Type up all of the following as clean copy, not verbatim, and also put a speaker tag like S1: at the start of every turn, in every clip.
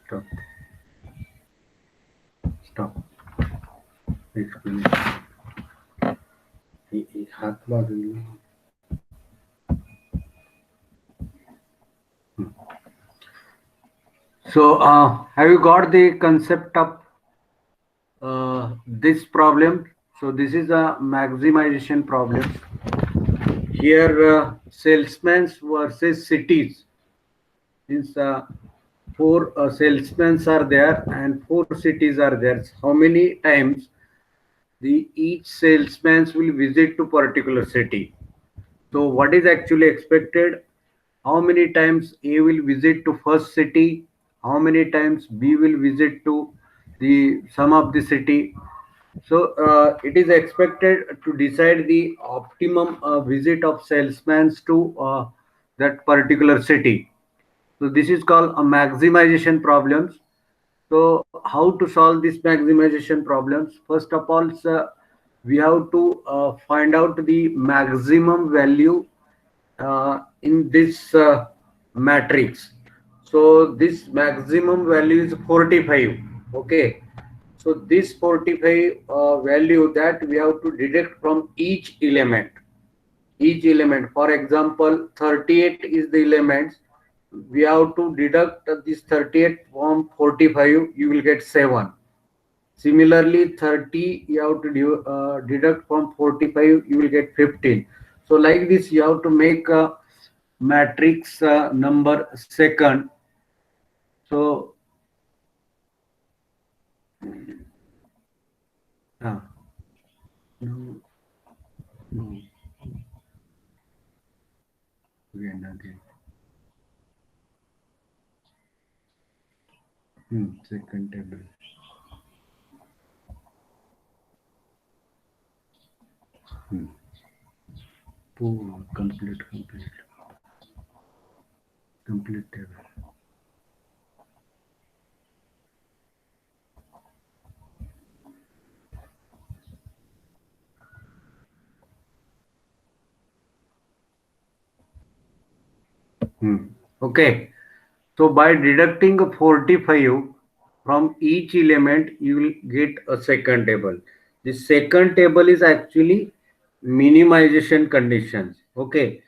S1: Stop. Stop. Explanation. हाथ बाजूला. So, have you got the concept of this problem? So, this is a maximization problem. Here, salesmen versus cities. Means four salesmen are there and four cities are there. How many times the each salesman will visit to particular city? So, what is actually expected? How many times A will visit to first city? How many times B will visit to the some of the city? So it is expected to decide the optimum visit of salesmen to that particular city. So this is called a maximization problems. So how to solve this maximization problems? First of all, we have to find out the maximum value in this matrix. So this maximum value is 45. Okay. So this 45 value that we have to deduct from each element. Each element. For example, 38 is the elements. We have to deduct this 38 from 45. You will get 7. Similarly, 30 you have to deduct from 45. You will get 15. So like this, you have to make a matrix number second. So no, no, again. Second table. Complete table. Okay. So by deducting 45 from each element, you will get a second table. The second table is actually minimization conditions. Okay.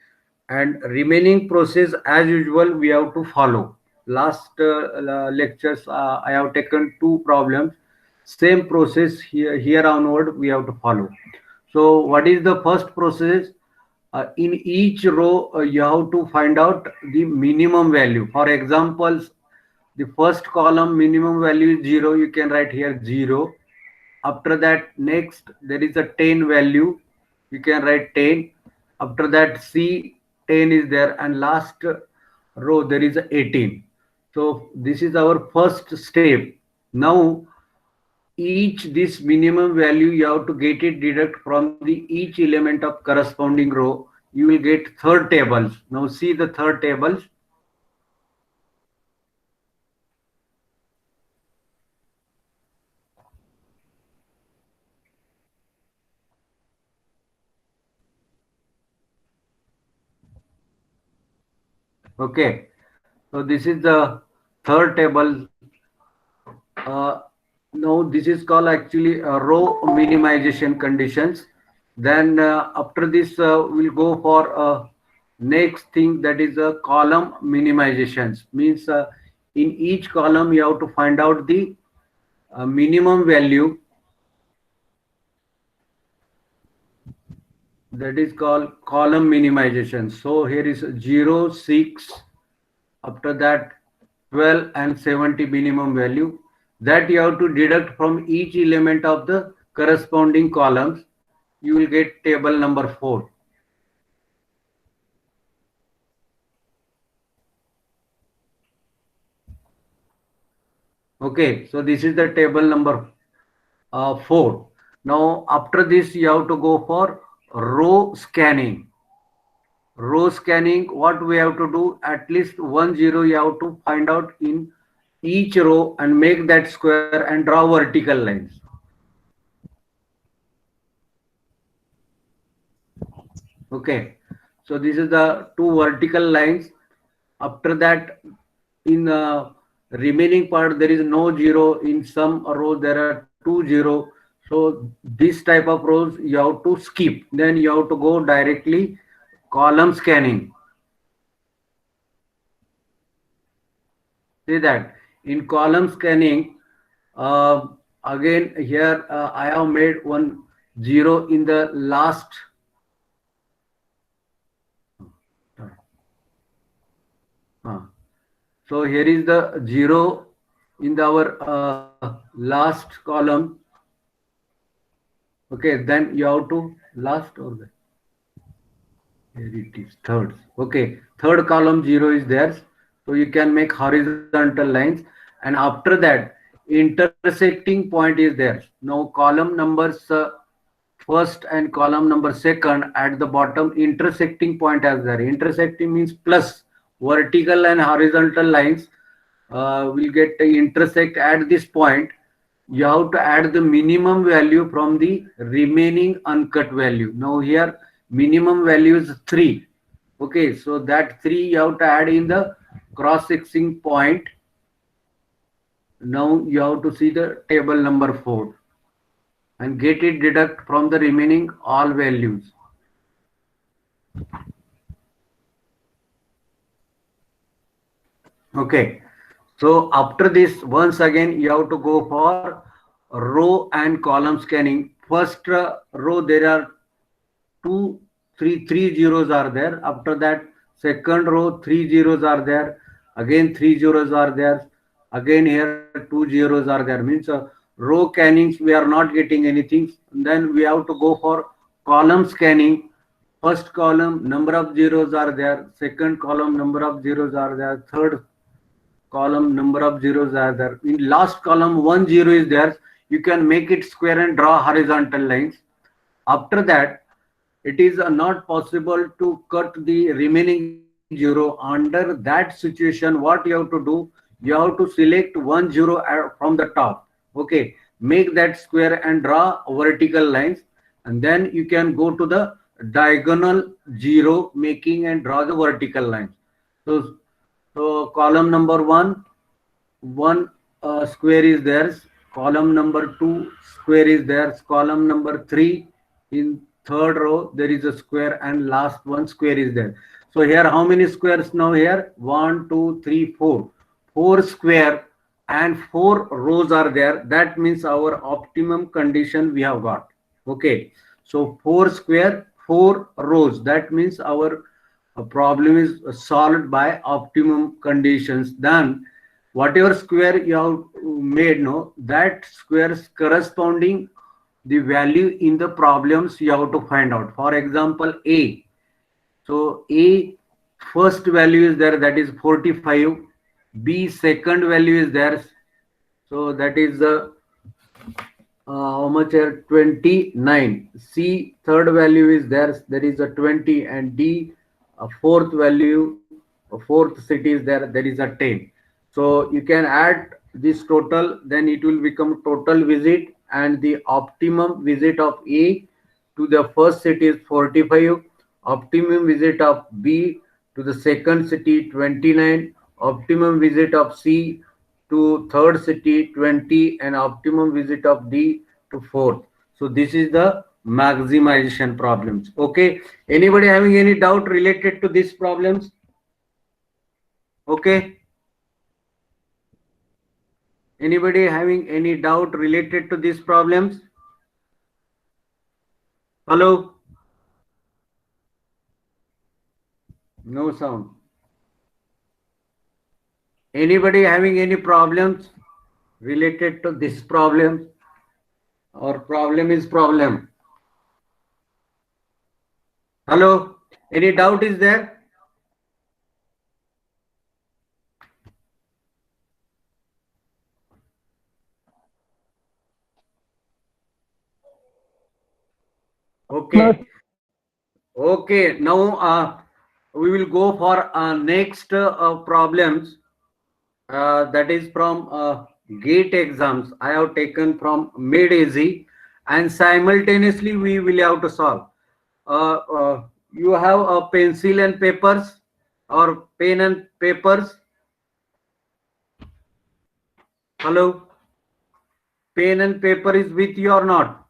S1: And remaining process as usual we have to follow. Last lectures I have taken two problems. Same process here onward we have to follow. So what is the first process? In each row you have to find out the minimum value. For examples, the first column minimum value is 0. You can write here 0. After that, next there is a 10 value. You can write 10. After that, C 10 is there, and last row there is a 18. So this is our first step. Now each this minimum value you have to get it deduct from the each element of corresponding row. You will get third tables. Now see the third tables. Okay, so this is the third table. Now this is called actually row minimization conditions. Then after this we'll go for next thing, that is a column minimizations. Means in each column you have to find out the minimum value, that is called column minimization. So here is 0, 6, after that 12 and 70 minimum value that you have to deduct from each element of the corresponding columns. You will get table number 4. Okay, so this is the table number 4. Now after this you have to go for row scanning. Row scanning, what we have to do, at least 1 0 you have to find out in each row and make that square and draw vertical lines. Okay, so this is the two vertical lines. After that, in remaining part there is no zero. In some rows there are 2 0. So this type of rows you have to skip. Then you have to go directly column scanning. See that in column scanning, uh, again here I have made one zero in the last. uh, so here is the zero in our last column. Okay, then you have to last or the, here it is third. Okay, third column zero is there. So you can make horizontal lines, and after that intersecting point is there. Now column numbers first and column number second, at the bottom intersecting point as there. Intersecting means plus vertical and horizontal lines will get intersect at this point. You have to add the minimum value from the remaining uncut value. Now here minimum value is 3. Okay, so that 3 you have to add in the cross sectioning point. Now you have to see the table number 4 and get it deduct from the remaining all values. Okay, so after this, once again you have to go for row and column scanning. First row there are three zeros are there. After that, second row 3 zeros are there. Again 3 zeros are there. Again here 2 zeros are there. Means row scannings we are not getting anything. Then we have to go for column scanning. First column number of zeros are there. Second column number of zeros are there. Third column number of zeros are there. In last column 1 0 is there. You can make it square and draw horizontal lines. After that, it is not possible to cut the remaining zero. Under that situation, what you have to do, you have to select 1 0 from the top. Okay, make that square and draw vertical lines, and then you can go to the diagonal 0, making and draw the vertical lines. So column number one square is there. Column number 2 square is there. Column number 3 in third row there is a square, and last one square is there. So here how many squares now here? 1 2 3 4. 4 square and 4 rows are there. That means our optimum condition we have got. Okay, so 4 square 4 rows, that means our problem is solved by optimum conditions. Then whatever square you have made, no, that squares corresponding the value in the problems you have to find out. For example, a, so a first value is there, that is 45. B second value is there, so that is the how much here? 29. C third value is there, there is a 20, and D fourth value, fourth city is there, there is a 10. So you can add this total, then it will become total visit, and the optimum visit of A to the first city is 45. Optimum visit of B to the second city 29. Optimum visit of C to third city 20, and optimum visit of D to fourth. So this is the maximization problems. Okay, anybody having any doubt related to these problems? Okay, anybody having any doubt related to these problems? Hello? No sound. Anybody having any problems related to this problem? Or problem is problem? Hello? Any doubt is there? Okay. Okay. Now we will go for next problems. That is from GATE exams. I have taken from mid easy, and simultaneously we will have to solve. You have a pencil and papers or pen and papers. Hello? Pen and paper is with you or not?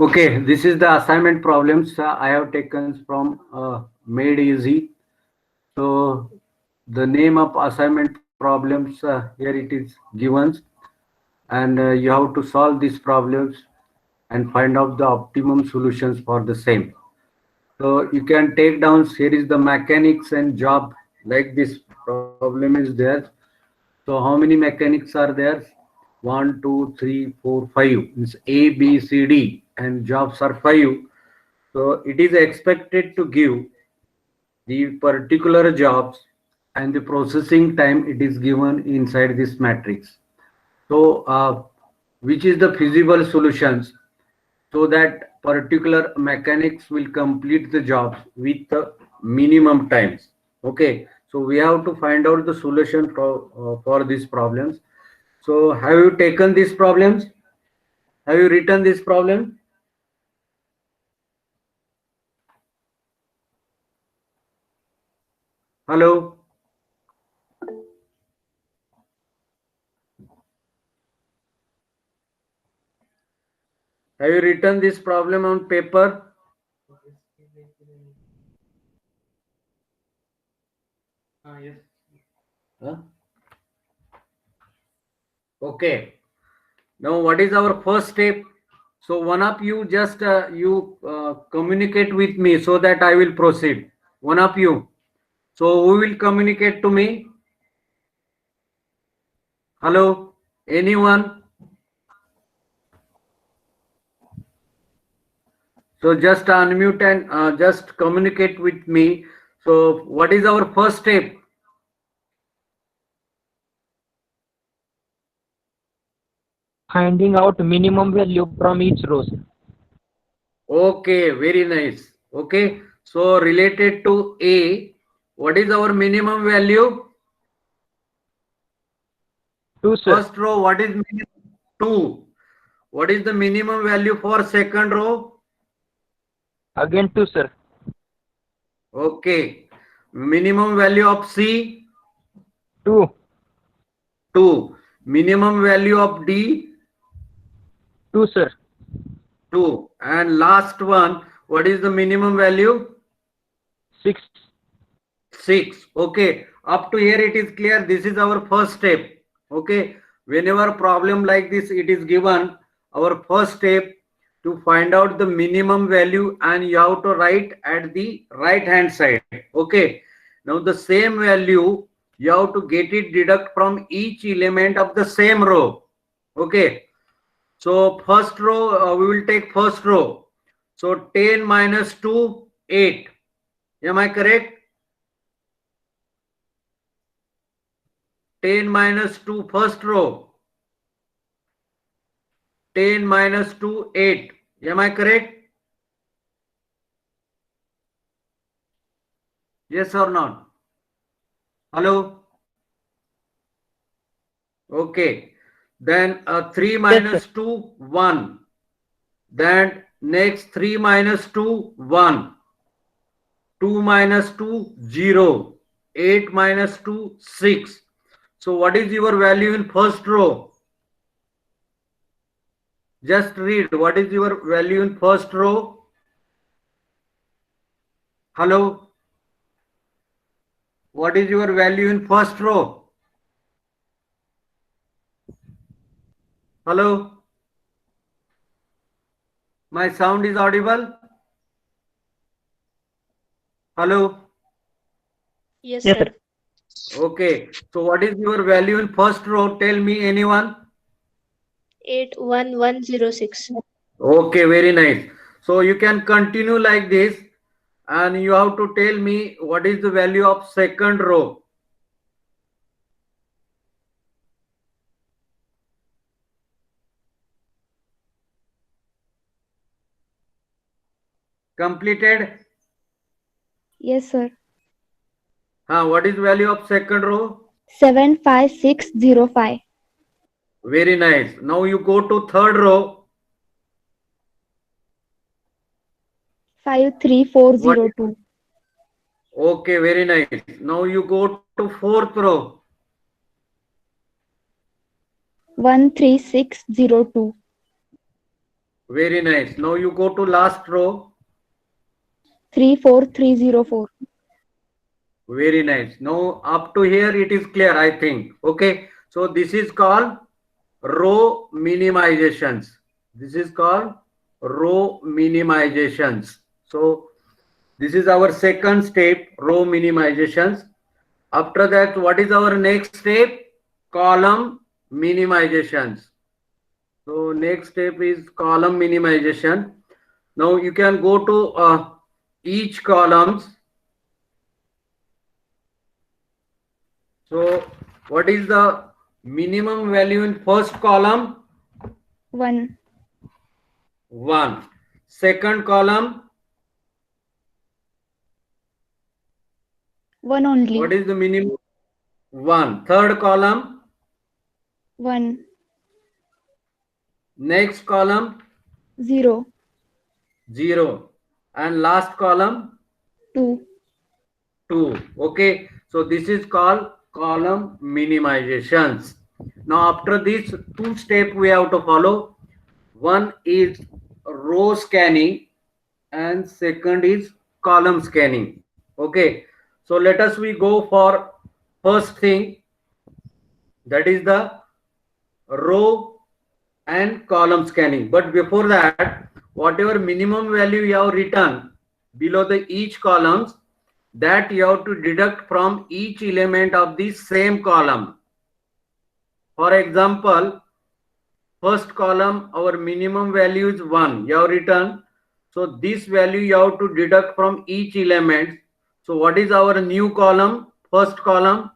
S1: Okay, this is the assignment problems I have taken from Made Easy. So the name of assignment problems here it is given, and you have to solve these problems and find out the optimum solutions for the same. So you can take down, here is the mechanics and job, like this problem is there. So how many mechanics are there? One, two, three, four, five. It's A, B, C, D, and jobs are five. So it is expected to give the particular jobs and the processing time it is given inside this matrix. So which is the feasible solutions so that particular mechanics will complete the jobs with the minimum times. Okay, so we have to find out the solution for these problems. So have you taken these problems? Have you written this problem? Hello? Have you written this problem on paper? Yes. Huh? Okay. Now what is our first step? So one of you just communicate with me so that I will proceed. One of you. So who will communicate to me? Hello? Anyone? So just unmute and just communicate with me. So what is our first step?
S2: Finding out minimum value from each row.
S1: Okay, very nice. Okay. So related to A, what is our minimum value?
S2: 2, sir.
S1: First row, what is minimum? 2. What is the minimum value for second row?
S2: Again 2, sir.
S1: Okay. Minimum value of C?
S2: 2.
S1: 2. Minimum value of D?
S2: 2, sir.
S1: 2. And last one, what is the minimum value?
S2: 6.
S1: 6. Okay, up to here it is clear. This is our first step. Okay, whenever problem like this it is given, our first step to find out the minimum value, and you have to write at the right hand side. Okay, now the same value you have to get it deduct from each element of the same row. Okay, so first row, we will take first row. So 10 minus 2, 8. Am I correct? 10 minus 2, first row. 10 minus 2, 8. Am I correct? Yes or not? Hello? Okay. Then 3
S2: Yes, sir.
S1: minus 2, 1. Then next 3 minus 2, 1. 2 minus 2, 0. 8 minus 2, 6. So what is your value in first row? Just read. What is your value in first row? Hello? What is your value in first row? Hello? My sound is audible? Hello?
S3: Yes,
S2: Yes,
S3: sir.
S2: sir.
S1: Okay. So what is your value in first row? Tell me, anyone?
S3: 81106.
S1: Okay, very nice. So you can continue like this, and you have to tell me what is the value of second row. Completed?
S4: Yes, sir.
S1: What is value of second row?
S4: 75605.
S1: Very nice. Now you go to third row.
S4: 53402.
S1: Okay, very nice. Now you go to fourth row.
S4: 13602.
S1: Very nice. Now you go to last row.
S4: 34304.
S1: Very nice. Now up to here it is clear, I think. Okay. So this is called row minimizations. This is called row minimizations. So this is our second step, row minimizations. After that, what is our next step? Column minimizations. So next step is column minimization. Now you can go to each columns. So what is the minimum value in first column?
S4: 1.
S1: 1. Second column,
S4: 1 only.
S1: what is the minimum? 1. Third column,
S4: 1.
S1: next column,
S4: 0.
S1: 0. And last column,
S4: 2.
S1: 2. Okay. So this is called column minimizations. Now after this, two steps we have to follow. One is row scanning and second is column scanning. Okay. So let us we go for first thing, that is the row and column scanning. But before that, whatever minimum value you have written below the each columns, that you have to deduct from each element of the same column. For example, first column, our minimum value is 1. You have written. So this value you have to deduct from each element. So what is our new column? First column.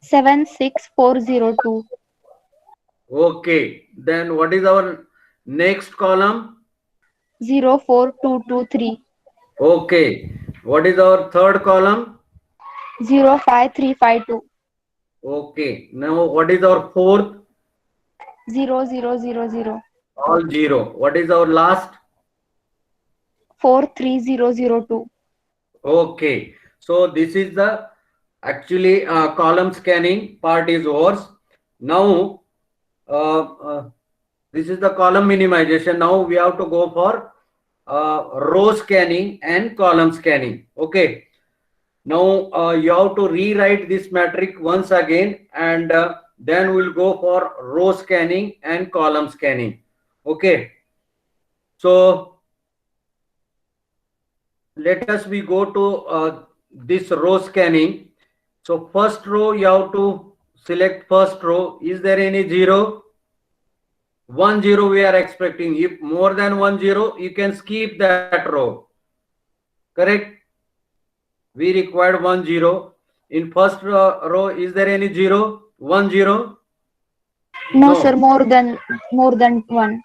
S4: 76402.
S1: Okay. Then what is our next column?
S4: 04223.
S1: Okay. What is our third column?
S4: 05352.
S1: Okay. Now what is our fourth?
S4: 0000.
S1: All 0. What is our last?
S4: 43002.
S1: Okay. So this is the actually column scanning part is ours. Now This is the column minimization. Now we have to go for row scanning and column scanning. Okay. Now you have to rewrite this matrix once again, and then we'll go for row scanning and column scanning. Okay. So let us we go to this row scanning. So first row you have to select first row. Is there any zero? 1 0 we are expecting. If more than 1 0, you can skip that row. Correct? We required 1 0. In first row, is there any 0? 1 0?
S4: No,
S1: No.
S4: sir. More than one.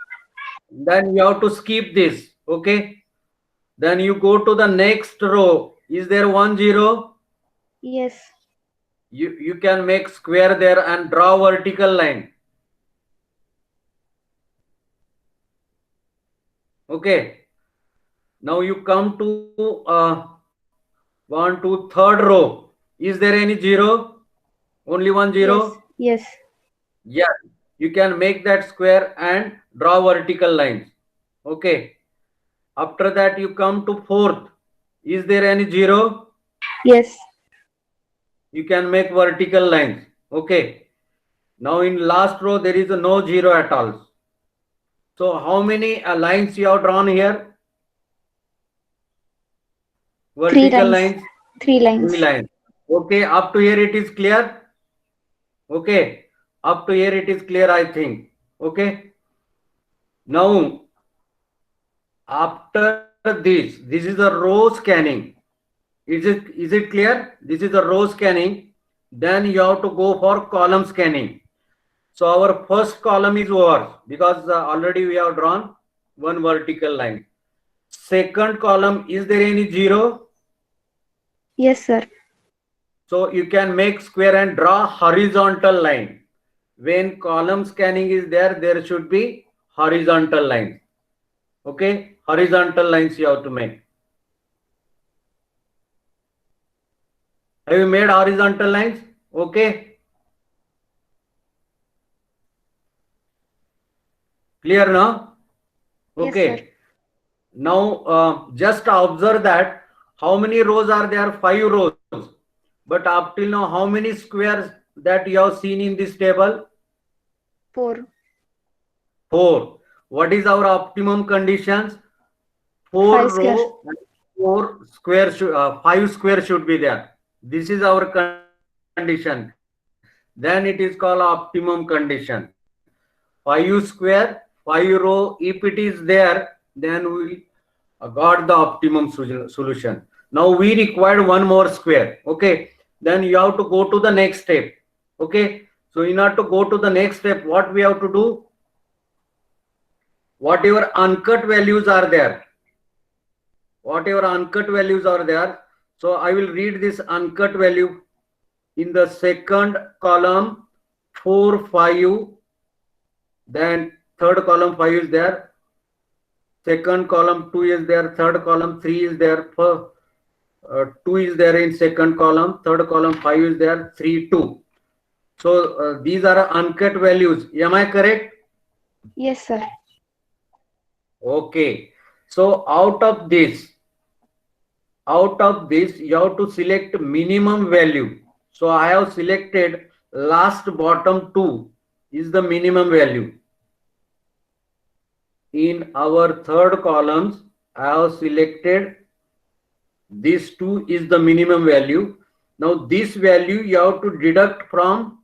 S1: Then you have to skip this. Okay. Then you go to the next row. Is there 1 0?
S4: Yes.
S1: You can make square there and draw vertical line. Okay. Now you come to 1 to third row. Is there any 0? Only 1 0?
S4: Yes.
S1: Yeah. You can make that square and draw vertical lines. Okay. After that you come to fourth. Is there any 0?
S4: Yes.
S1: You can make vertical lines. Okay. Now in last row there is no 0 at all. So how many lines you have drawn here?
S4: Three
S1: Vertical
S4: lines.
S1: lines?
S4: 3 lines.
S1: 3 lines. Okay. Up to here it is clear. Okay. Up to here it is clear, I think. Okay. Now after this is a row scanning. Is it clear? This is a row scanning. Then you have to go for column scanning. So our first column is over because already we have drawn one vertical line. Second column, is there any 0?
S4: Yes, sir.
S1: So you can make square and draw horizontal line. When column scanning is there, there should be horizontal lines. Okay, horizontal lines you have to make. Have you made horizontal lines? Okay. Clear now? Okay.
S4: Yes, sir.
S1: Now just observe that how many rows are there? 5 rows. But up till now, how many squares that you have seen in this table?
S4: 4.
S1: 4. What is our optimum conditions? 4
S4: 5 square.
S1: row and 4 square, 5 square should be there. This is our condition. Then it is called optimum condition. 5 square, 5 row. If it is there, then we got the optimum solution. Now we required one more square. Okay. Then you have to go to the next step. Okay. So in order to go to the next step, what we have to do? Whatever uncut values are there. So I will read this uncut value in the second column 4, 5. Then third column 5 is there. Second column 2 is there. Third column 3 is there. 2 is there in second column. Third column 5 is there. 3, 2. So these are uncut values. Am I correct?
S4: Yes, sir.
S1: Okay. So out of this you have to select minimum value. So I have selected last bottom 2 is the minimum value. In our third columns, I have selected this 2 is the minimum value. Now this value you have to deduct from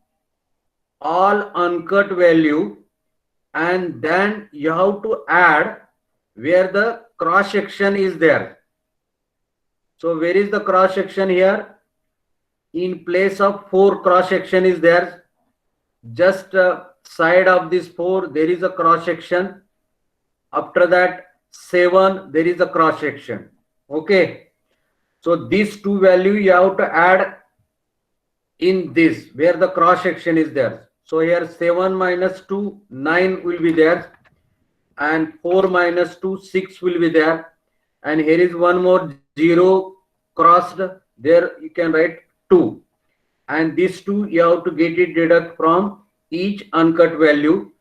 S1: all uncut value, and then you have to add where the cross section is there. So where is the cross section here? In place of 4, cross section is there. Just side of this 4 there is a cross section. After that 7 there is a cross section. Okay. So these two value you have to add in this where the cross section is there. So here 7 minus 2, 9 will be there, and 4 minus 2, 6 will be there, and here is one more 0 crossed there. You can write 2, and these 2 you have to get it deduct from each uncut value.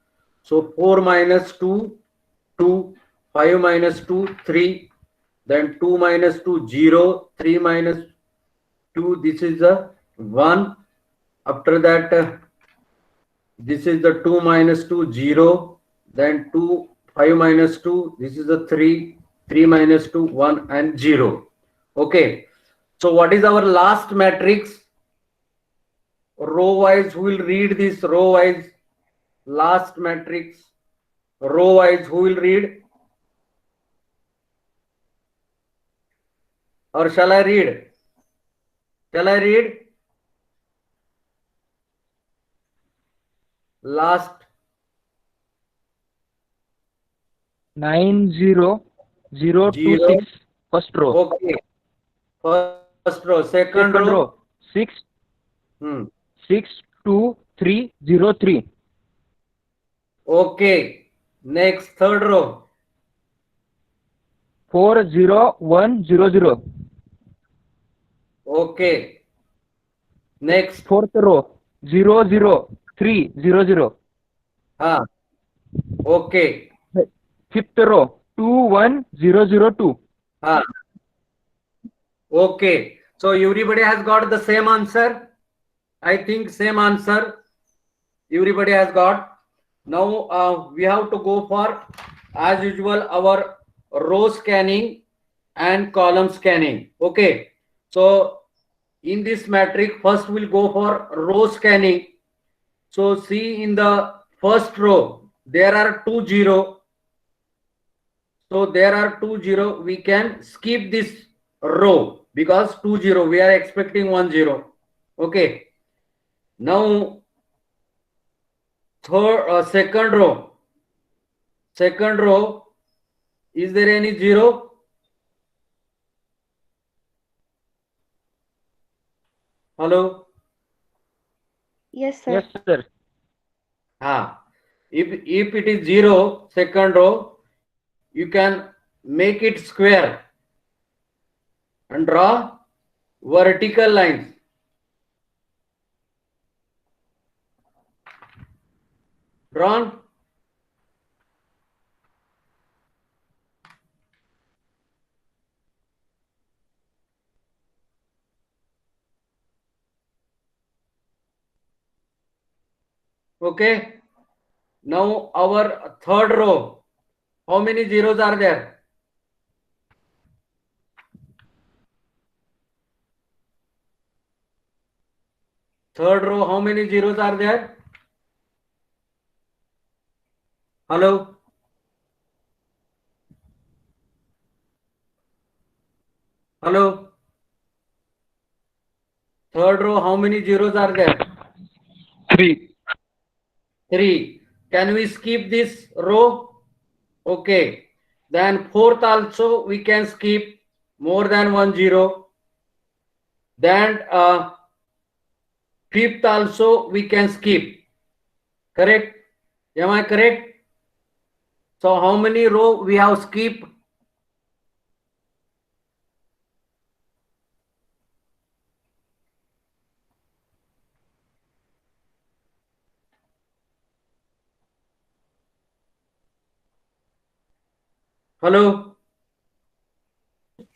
S1: So 4 minus 2, 2, 5 minus 2, 3, then 2 minus 2, 0, 3 minus 2, this is a 1. After that, this is the 2 minus 2, 0, then 2, 5 minus 2, this is a 3, 3 minus 2, 1 and 0. Okay. So what is our last matrix? Row wise, who will read this row wise? Last matrix, row wise, who will read? Or shall I read? Shall I read? Last
S2: 90026.
S1: 0.
S2: First row.
S1: Okay. First row. Second
S2: Second
S1: row.
S2: row. 6
S1: Hmm.
S2: 62303.
S1: Okay. Next, third row.
S2: 40100.
S1: Okay. Next.
S2: Fourth row. 00300.
S1: Ah. Okay.
S2: Fifth row. 21002.
S1: Ah. Okay. So everybody has got the same answer. I think same answer. Everybody has got. Now we have to go for, as usual, our row scanning and column scanning. Okay. So in this matrix, first we'll go for row scanning. So see, in the first row, there are 2 0. So there are 2 0. We can skip this row because 2 0. We are expecting 1 0. Okay. Now second row. Second row. Is there any 0? Hello?
S4: Yes, sir.
S2: Yes, sir.
S1: If it is 0, second row, you can make it square and draw vertical lines. Drawn? Okay. Now our third row. How many zeros are there? Third row, how many zeros are there? Hello? Hello? Third row, how many zeros are there?
S2: 3.
S1: 3. Can we skip this row? Okay. Then fourth also we can skip, more than 1 0. Then fifth also we can skip. Correct? Am I correct? So how many row we have skip? Hello?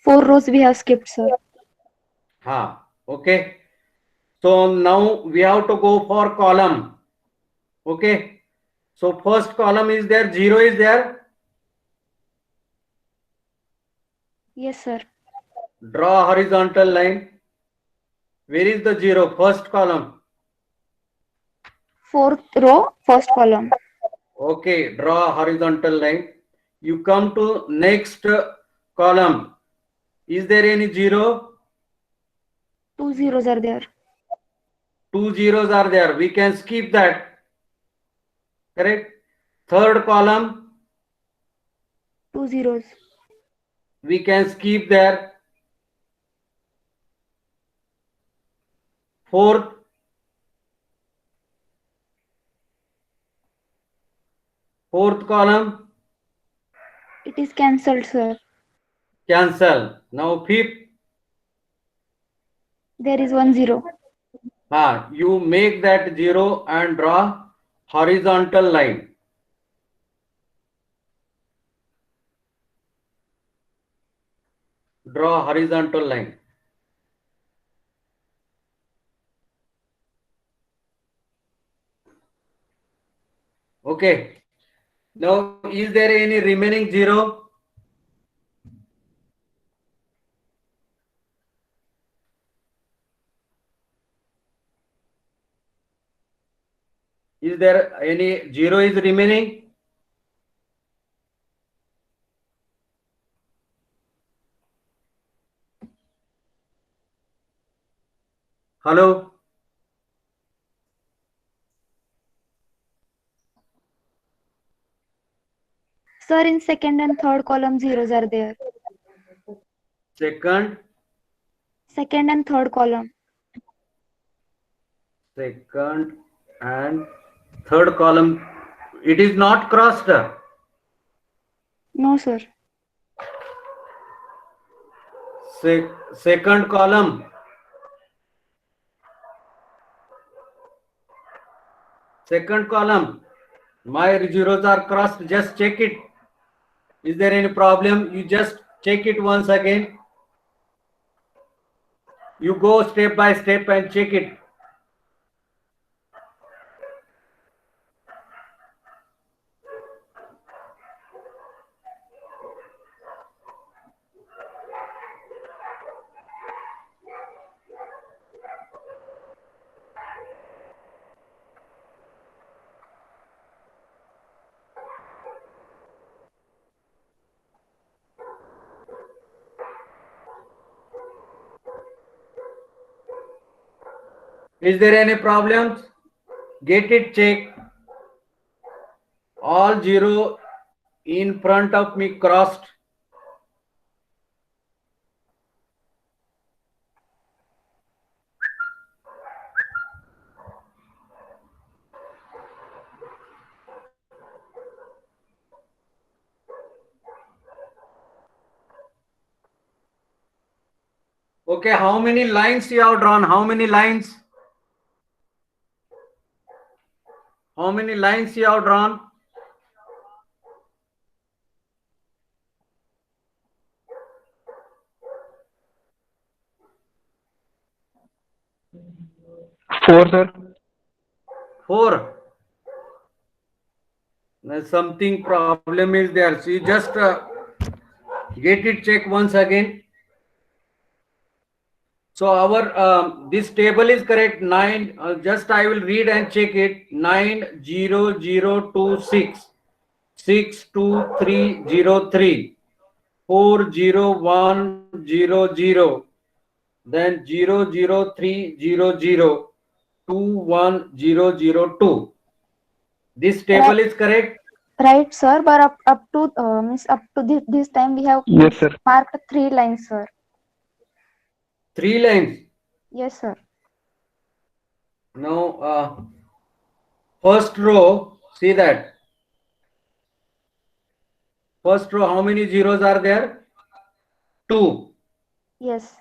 S4: 4 rows we have skipped, sir.
S1: Okay. So now we have to go for column. Okay. So first column is there, 0 is there.
S4: Yes, sir.
S1: Draw a horizontal line. Where is the 0? First column.
S4: 4th row, first column.
S1: Okay. Draw a horizontal line. You come to next column. Is there any 0?
S4: 2 zeros are there.
S1: 2 zeros are there. We can skip that. Correct. Third column.
S4: 2 zeros.
S1: We can skip there. Fourth column,
S4: It is cancelled, sir.
S1: cancel. Now fifth,
S4: There is 1 0.
S1: you make that 0 and draw horizontal line. Draw horizontal line. Okay. Now, is there any remaining zero? Is there any zero is remaining? Hello?
S4: Sir, in second and third column, zeros are there.
S1: Second
S4: And third column.
S1: and third column. It is not crossed.
S4: No, sir.
S1: Second column. Second column. My zeros are crossed. Just check it. Is there any problem? You just check it once again. You go step by step and check it. Is there any problems? Get it checked. All zero in front of me crossed. Okay, how many lines you have drawn? How many lines? How many lines you have drawn?
S2: Four, sir.
S1: Four. Something problem is there. So you just get it check once again. So our this table is correct. 9. Just I will read and check it. 90026 62303 40100. Then 00300 21002. This table is correct.
S4: Right, sir. But up to means up to this time we have
S2: Yes, sir.
S4: marked 3 lines, sir.
S1: 3 lines.
S4: Yes, sir.
S1: Now, first row, see that. First row, how many zeros are there? 2.
S4: Yes.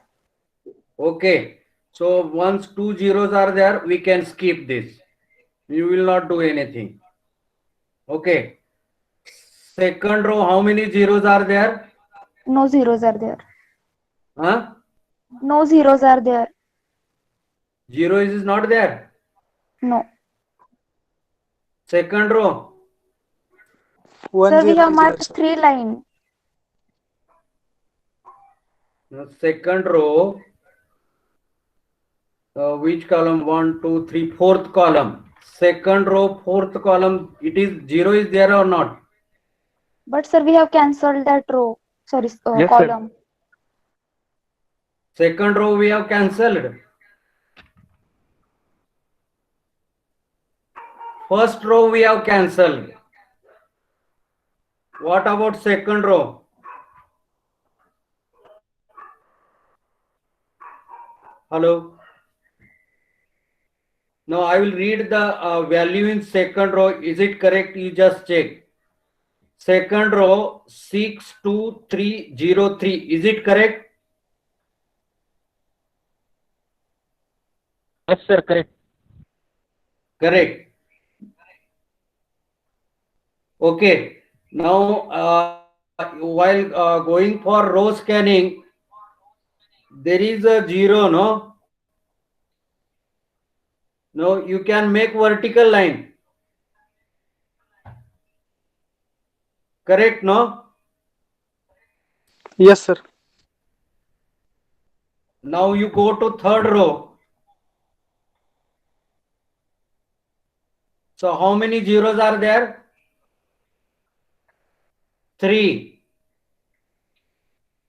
S1: Okay. So once 2 zeros are there, we can skip this. You will not do anything. Okay. Second row, how many zeros are there?
S4: No zeros are there.
S1: Huh?
S4: No zeros are there.
S1: Zero is not there.
S4: No.
S1: Second row,
S4: Sir, we have marked 3 line.
S1: second row, which column? 1, 2, 3, fourth column. Second row, fourth column, it is 0 is there or not?
S4: But sir, we have cancelled that row. Sorry,
S2: Yes, sir.
S4: column.
S1: Second row we have cancelled. First row we have cancelled. What about second row? Hello? Now I will read the value in second row. Is it correct? You just check. Second row 62303. Is it correct?
S2: Yes, sir. Correct.
S1: Correct. Okay. Now while going for row scanning, there is a 0, no? No, you can make vertical line. Correct, no?
S5: Yes, sir.
S1: Now you go to third row. So how many zeros are there? 3.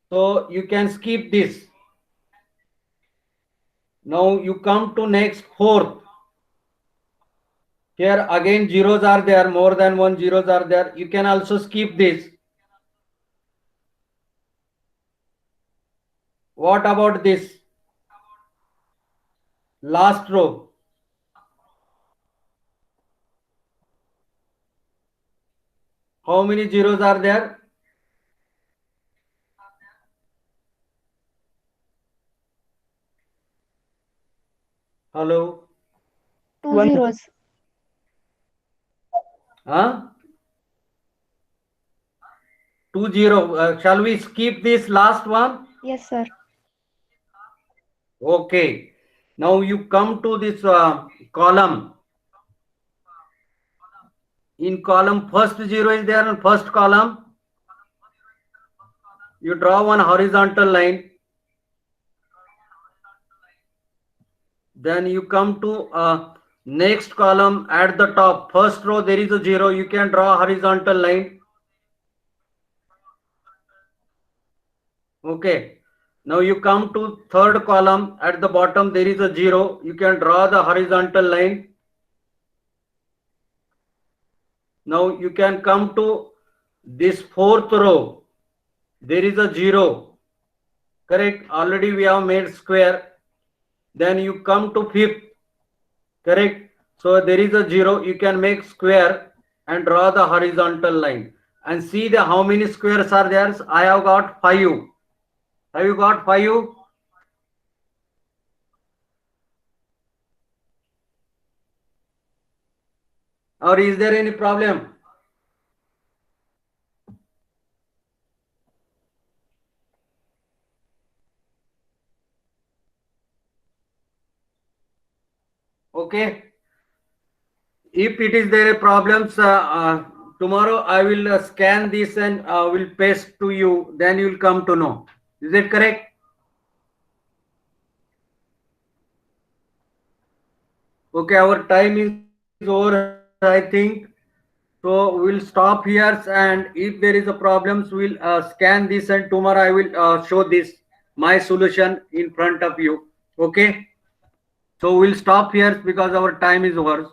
S1: So you can skip this. Now you come to next fourth. Here again zeros are there, more than one zeros are there. You can also skip this. What about this? Last row. How many zeros are there? Hello?
S4: Two
S5: One.
S4: zeros.
S1: Huh? 20. Shall we skip this last one?
S4: Yes, sir.
S1: Okay. Now you come to this column. In column, first 0 is there in first column. You draw one horizontal line. Then you come to next column at the top. First row there is a 0. You can draw a horizontal line. Okay. Now you come to third column at the bottom. There is a 0. You can draw the horizontal line. Now you can come to this fourth row. There is a 0. Correct. Already we have made square. Then you come to fifth. Correct. So there is a 0. You can make square and draw the horizontal line. And see the how many squares are there. I have got 5. Have you got 5? Or is there any problem? Okay. If it is there problems, tomorrow I will scan this and will paste to you. Then you will come to know. Is it correct? Okay, our time is over, I think. So we'll stop here, and if there is a problems, we'll scan this, and tomorrow I will show this my solution in front of you. Okay. So we'll stop here because our time is over.